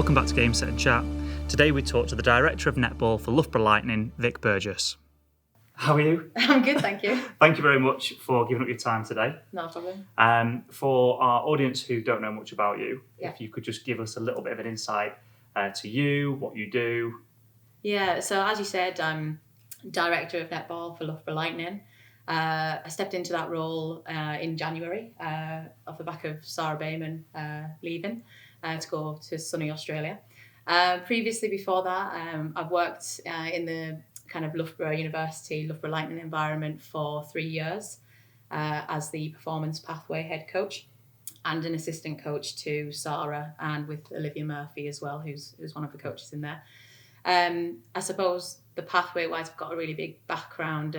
welcome back to Game Set and Chat. Today we talk to the Director of Netball for Loughborough Lightening, Vic Burgess. How are you? I'm good, thank you. Thank you very much for giving up your time today. No problem. For our audience who don't know much about you, Yeah. if you could just give us a little bit of an insight to you, what you do. Yeah, so as you said, I'm Director of Netball for Loughborough Lightening. I stepped into that role in January off the back of Sarah Bayman leaving to go to sunny Australia. Previously, before that, I've worked in the kind of Loughborough University, Loughborough Lightning environment for 3 years as the performance pathway head coach and an assistant coach to Sarah and with Olivia Murphy as well, who's one of the coaches in there. I suppose the pathway-wise, I've got a really big background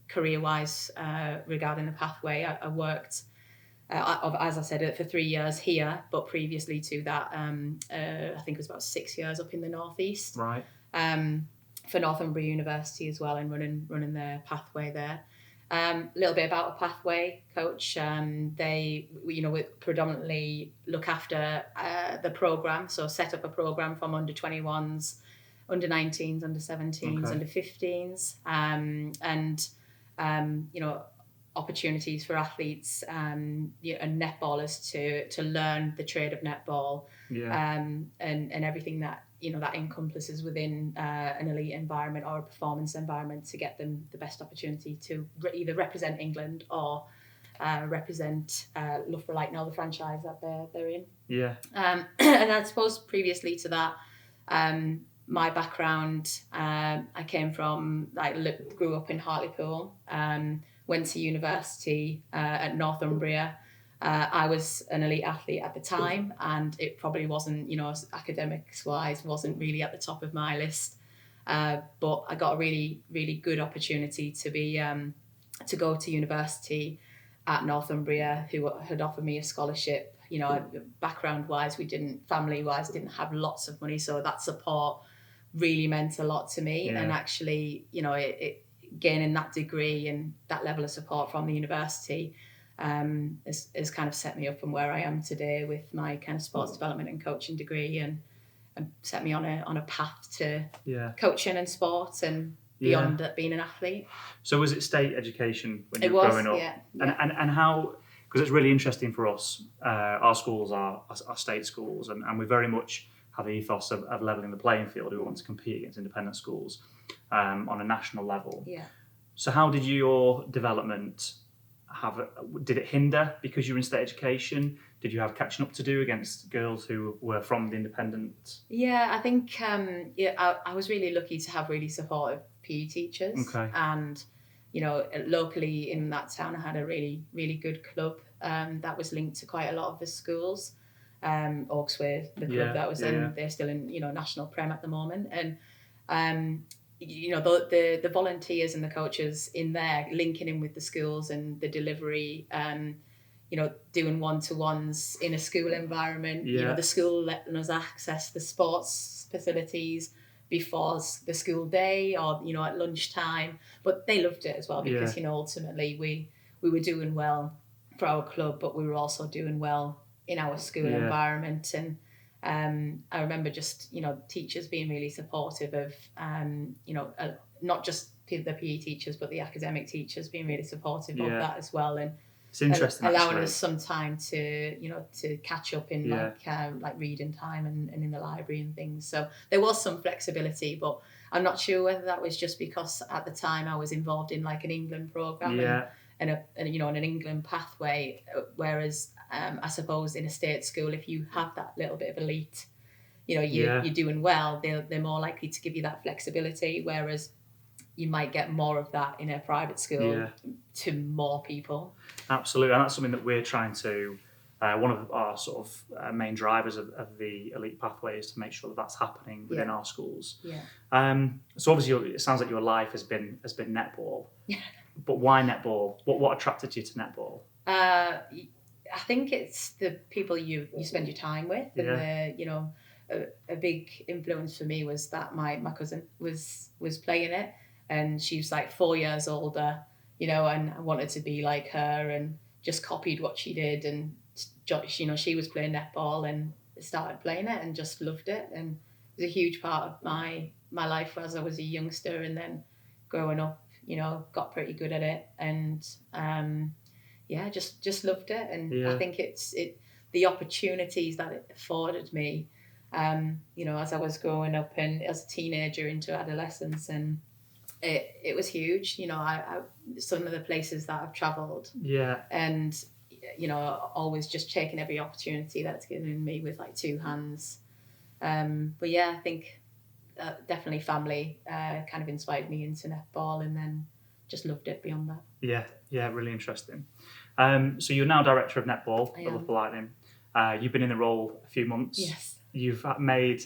career-wise regarding the pathway. I worked, as I said, for 3 years here, but previously to that, I think it was about 6 years up in the northeast. Right. For Loughborough University as well, and running their pathway there. A little bit about a pathway coach. They predominantly look after the program, so set up a program from under 21s, under 19s, under 17s, under 15s, and opportunities for athletes and netballers to learn the trade of netball, and everything that that encompasses within an elite environment or a performance environment to get them the best opportunity to either represent England or represent Loughborough Lightning or the franchise that they're in. Yeah. And I suppose previously to that, my background, I came from, grew up in Hartlepool, went to university at Northumbria. I was an elite athlete at the time, and it probably wasn't, academics-wise, wasn't really at the top of my list. But I got a really, really good opportunity to go to university at Northumbria, who had offered me a scholarship. Background-wise, family-wise, didn't have lots of money, so that support really meant a lot to me. Yeah. And actually, gaining that degree and that level of support from the university has kind of set me up from where I am today with my kind of sports development and coaching degree, and set me on a path to coaching and sports and beyond being an athlete. So was it state education when you were growing up? Yeah. And how, because it's really interesting for us, our schools are state schools, and we very much have the ethos of levelling the playing field. We want to compete against independent schools on a national level. Yeah. So how did your development did it hinder because you were in state education? Did you have catching up to do against girls who were from the independent? Yeah, I think I was really lucky to have really supportive PE teachers. Okay. And locally in that town, I had a really, really good club that was linked to quite a lot of the schools. Oaksway, the club that was in, they're still in national prem at the moment, and the volunteers and the coaches in there linking in with the schools and the delivery, doing one-to-ones in a school environment. The school letting us access the sports facilities before the school day or at lunchtime, but they loved it as well because ultimately we were doing well for our club, but we were also doing well in our school environment. And I remember just teachers being really supportive of not just the PE teachers but the academic teachers being really supportive of that as well, and it's interesting allowing us some time to to catch up in like reading time and in the library and things. So there was some flexibility, but I'm not sure whether that was just because at the time I was involved in like an England program and an England pathway, whereas I suppose in a state school, if you have that little bit of elite, you're doing well, they're more likely to give you that flexibility, whereas you might get more of that in a private school to more people. Absolutely, and that's something that we're trying to, one of our sort of main drivers of the elite pathway is to make sure that that's happening within our schools. Yeah. So obviously it sounds like your life has been netball. Yeah. But why netball? What attracted you to netball? I think it's the people you spend your time with, and a big influence for me was that my cousin was playing it, and she was like 4 years older, and I wanted to be like her and just copied what she did, and she was playing netball, and started playing it and just loved it, and it was a huge part of my life as I was a youngster, and then growing up, got pretty good at it, and just loved it. And I think it's the opportunities that it afforded me, as I was growing up and as a teenager into adolescence, and it was huge. I some of the places that I've travelled, and always just taking every opportunity that's given me with like two hands. But I think definitely family kind of inspired me into netball, and then just loved it beyond that. Yeah, really interesting. So you're now director of netball at Loughborough Lightning. You've been in the role a few months. Yes. You've made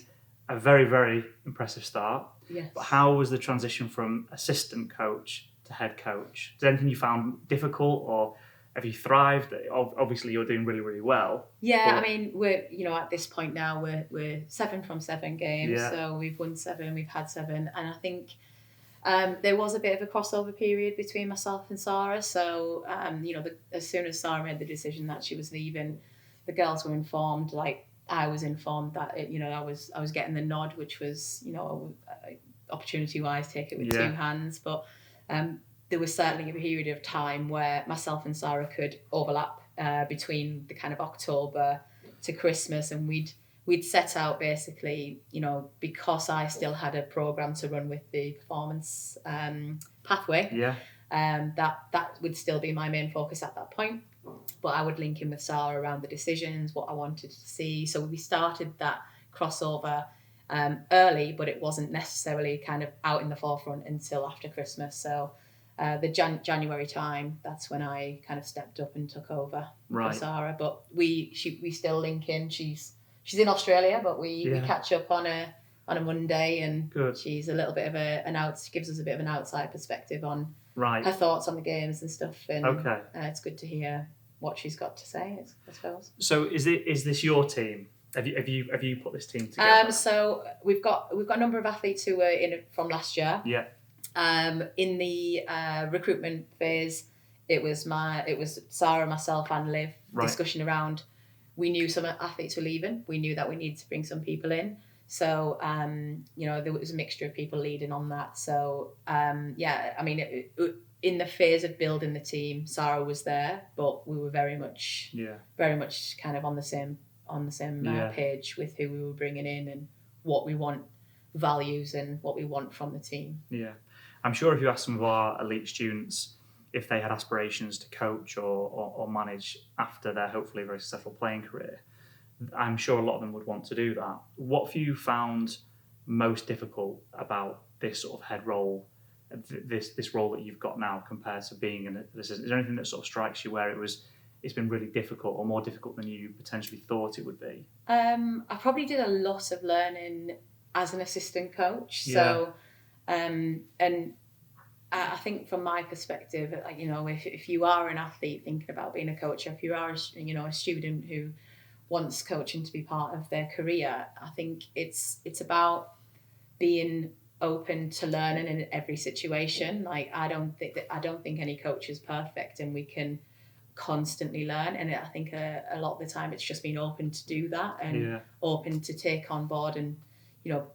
a very, very impressive start. Yes. But how was the transition from assistant coach to head coach? Is there anything you found difficult, or have you thrived? Obviously, you're doing really, really well. Yeah, I mean, we're at this point now, we're 7 from 7 games, so we've won 7, we've had 7, and I think there was a bit of a crossover period between myself and Sarah. So as soon as Sarah made the decision that she was leaving, the girls were informed. Like I was informed that I was getting the nod, which was opportunity wise, take it with 2 hands, but. There was certainly a period of time where myself and Sarah could overlap between the kind of October to Christmas, and we'd set out basically, because I still had a programme to run with the performance pathway. That would still be my main focus at that point. But I would link in with Sarah around the decisions, what I wanted to see. So we started that crossover early, but it wasn't necessarily kind of out in the forefront until after Christmas. So the January time, that's when I kind of stepped up and took over for Sarah. But we still link in. She's in Australia, but we catch up on a Monday, and she's a little bit of gives us a bit of an outside perspective on her thoughts on the games and stuff. And it's good to hear what she's got to say, I suppose. So is this your team? Have you put this team together? So we've got a number of athletes who were in it from last year. Yeah. In the recruitment phase, it was Sarah, myself, and Liv discussion around. We knew some athletes were leaving. We knew that we needed to bring some people in. So there was a mixture of people leading on that. So I mean, in the phase of building the team, Sarah was there, but we were very much kind of on the same page with who we were bringing in and what we want, values, and what we want from the team. Yeah. I'm sure if you ask some of our elite students if they had aspirations to coach or manage after their hopefully very successful playing career, I'm sure a lot of them would want to do that. What have you found most difficult about this sort of head role, this role that you've got now compared to being in it? Is there anything that sort of strikes you where it's been really difficult or more difficult than you potentially thought it would be? I probably did a lot of learning as an assistant coach. So, and I think from my perspective, if you are an athlete thinking about being a coach, if you are a student who wants coaching to be part of their career, I think it's about being open to learning in every situation. Like I don't think any coach is perfect, and we can constantly learn. And I think a lot of the time it's just being open to do that, and open to take on board, and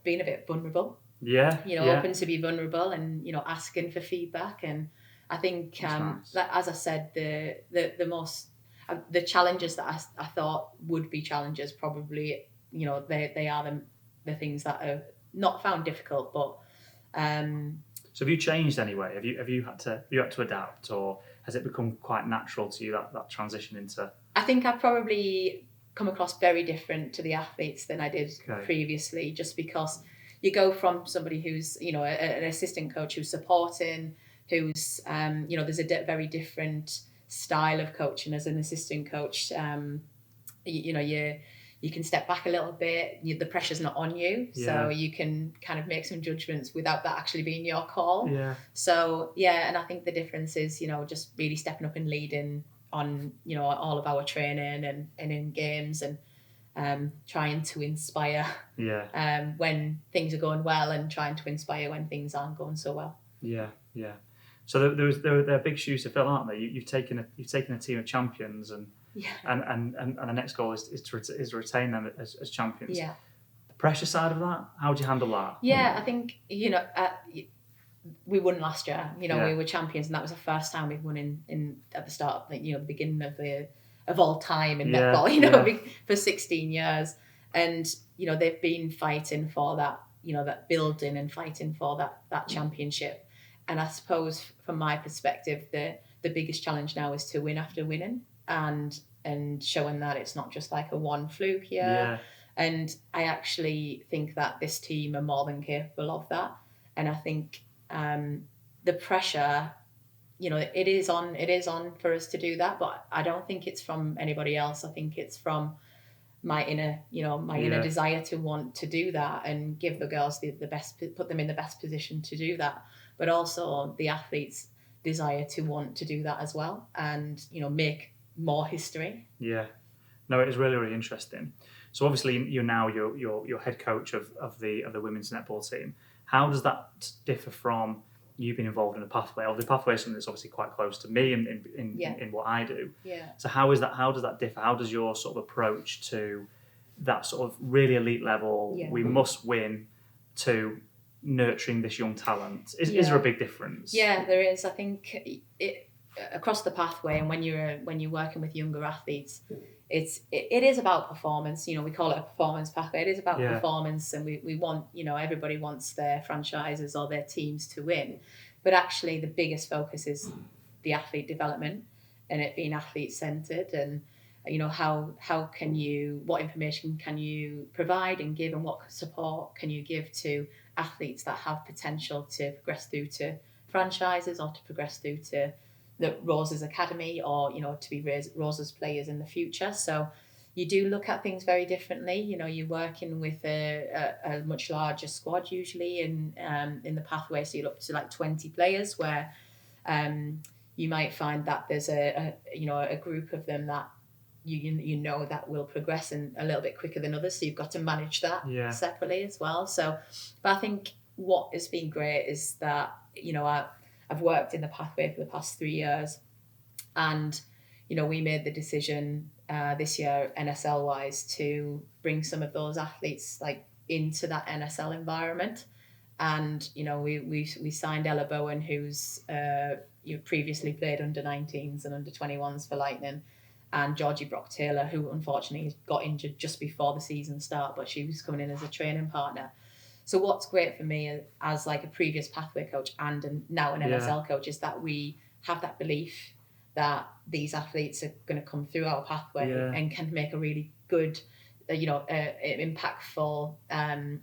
being a bit vulnerable. Open to be vulnerable, and asking for feedback. And I think that, as I said, the challenges that I thought would be challenges, probably they are the things that are not found difficult. But so have you changed anyway? Have you had to adapt, or has it become quite natural to you that transition into? I think I've probably come across very different to the athletes than I did previously, just because you go from somebody who's an assistant coach who's supporting, who's there's a very different style of coaching as an assistant coach. You can step back a little bit. The pressure's not on you, so you can kind of make some judgments without that actually being your call. So and I think the difference is just really stepping up and leading on all of our training and in games, and trying to inspire when things are going well, and trying to inspire when things aren't going so well. So there are big shoes to fill, aren't they? You've taken a team of champions and and the next goal is to retain them as champions. Yeah. The pressure side of that, how do you handle that? Yeah, I think, we won last year. We were champions, and that was the first time we've won in at the start, the beginning of all time in netball. For 16 years, and they've been fighting for that, that building and fighting for that championship. And I suppose from my perspective, the biggest challenge now is to win after winning, and showing that it's not just like a one fluke year. Yeah. And I actually think that this team are more than capable of that. And I think the pressure, it is on for us to do that, but I don't think it's from anybody else. I think it's from my inner desire to want to do that and give the girls the best, put them in the best position to do that, but also the athletes' desire to want to do that as well, and make more history. Yeah, no, it is really, really interesting. So obviously you're now your head coach of the women's netball team. How does that differ from you being involved in a pathway? Or the pathway is something that's obviously quite close to me in what I do. Yeah. So how does that differ? How does your sort of approach to that sort of really elite level, we must win, to nurturing this young talent? Is there a big difference? Yeah, there is. I think it across the pathway, and when you're working with younger athletes, it is about performance. We call it a performance pathway. It is about performance, and we want, everybody wants their franchises or their teams to win, but actually the biggest focus is the athlete development and it being athlete centered, and what information can you provide and give, and what support can you give to athletes that have potential to progress through to franchises, or to progress through to the Roses Academy, or to be Roses players in the future. So you do look at things very differently. You're working with a much larger squad usually in the pathway, so you're up to like 20 players, where you might find that there's a group of them that that will progress in a little bit quicker than others, so you've got to manage that separately as well. So, but I think what has been great is that I've worked in the pathway for the past 3 years, and we made the decision this year, NSL wise, to bring some of those athletes like into that NSL environment. And we signed Ella Bowen, who's previously played under 19s and under 21s for Lightning, and Georgie Brock Taylor, who unfortunately got injured just before the season start, but she was coming in as a training partner. So what's great for me as like a previous pathway coach and now an NSL coach is that we have that belief that these athletes are going to come through our pathway and can make a really good, impactful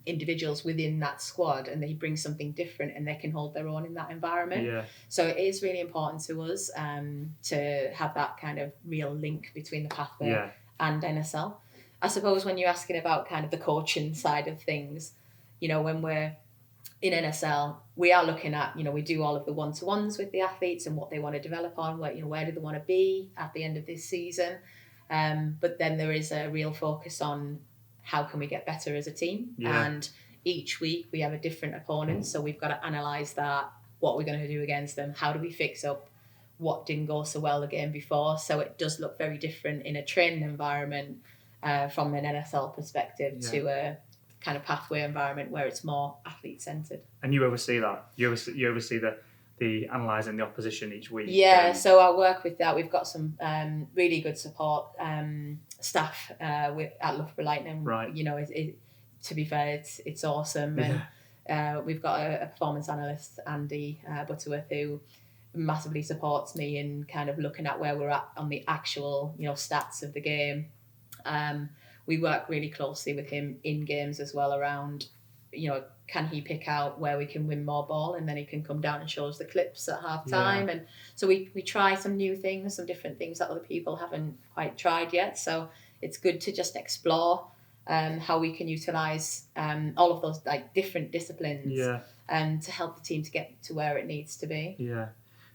individuals within that squad, and they bring something different and they can hold their own in that environment. Yeah. So it is really important to us to have that kind of real link between the pathway and NSL. I suppose when you're asking about kind of the coaching side of things, when we're in NSL, we are looking at, we do all of the one-to-ones with the athletes and what they want to develop on, where do they want to be at the end of this season. But then there is a real focus on how can we get better as a team. Yeah. And each week we have a different opponent, so we've got to analyse that, what we're going to do against them, how do we fix up what didn't go so well the game before. So it does look very different in a training environment from an NSL perspective to a kind of pathway environment where it's more athlete centred. And you oversee that? You oversee the analysing the opposition each week? Yeah, so I work with that. We've got some really good support staff at Loughborough Lightening. Right. To be fair, it's awesome. And we've got a performance analyst, Andy Butterworth, who massively supports me in kind of looking at where we're at on the actual stats of the game. We work really closely with him in games as well around, can he pick out where we can win more ball, and then he can come down and show us the clips at half time. And so we try some new things, some different things that other people haven't quite tried yet. So it's good to just explore how we can utilise all of those like different disciplines to help the team to get to where it needs to be. Yeah,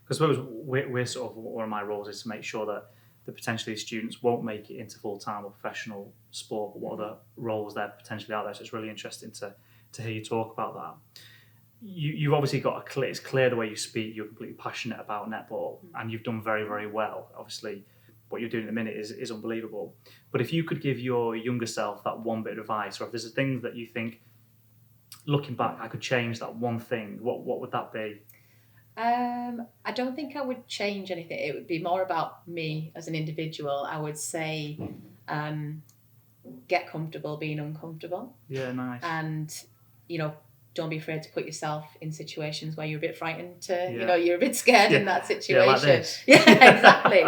because I suppose we're sort of, one of my roles is to make sure that the potentially students won't make it into full-time or professional sport, but what other roles there potentially are there. So it's really interesting to hear you talk about that. You've obviously got it's clear the way you speak, you're completely passionate about netball, and you've done very, very well. Obviously, what you're doing at the minute is unbelievable. But if you could give your younger self that one bit of advice, or if there's a thing that you think, looking back, I could change that one thing, what would that be? I don't think I would change anything. It would be more about me as an individual. I would say, get comfortable being uncomfortable. Yeah, nice. And, don't be afraid to put yourself in situations where you're a bit frightened you're a bit scared in that situation. Yeah, like this. Yeah, exactly.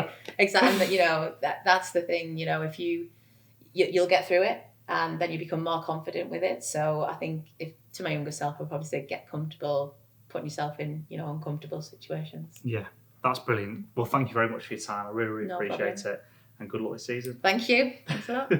That's the thing, if you'll get through it and then you become more confident with it. So I think if to my younger self, I'd probably say get comfortable putting yourself in, uncomfortable situations. Yeah, that's brilliant. Well, thank you very much for your time. I really, really appreciate it. And good luck this season. Thank you. Thanks a lot.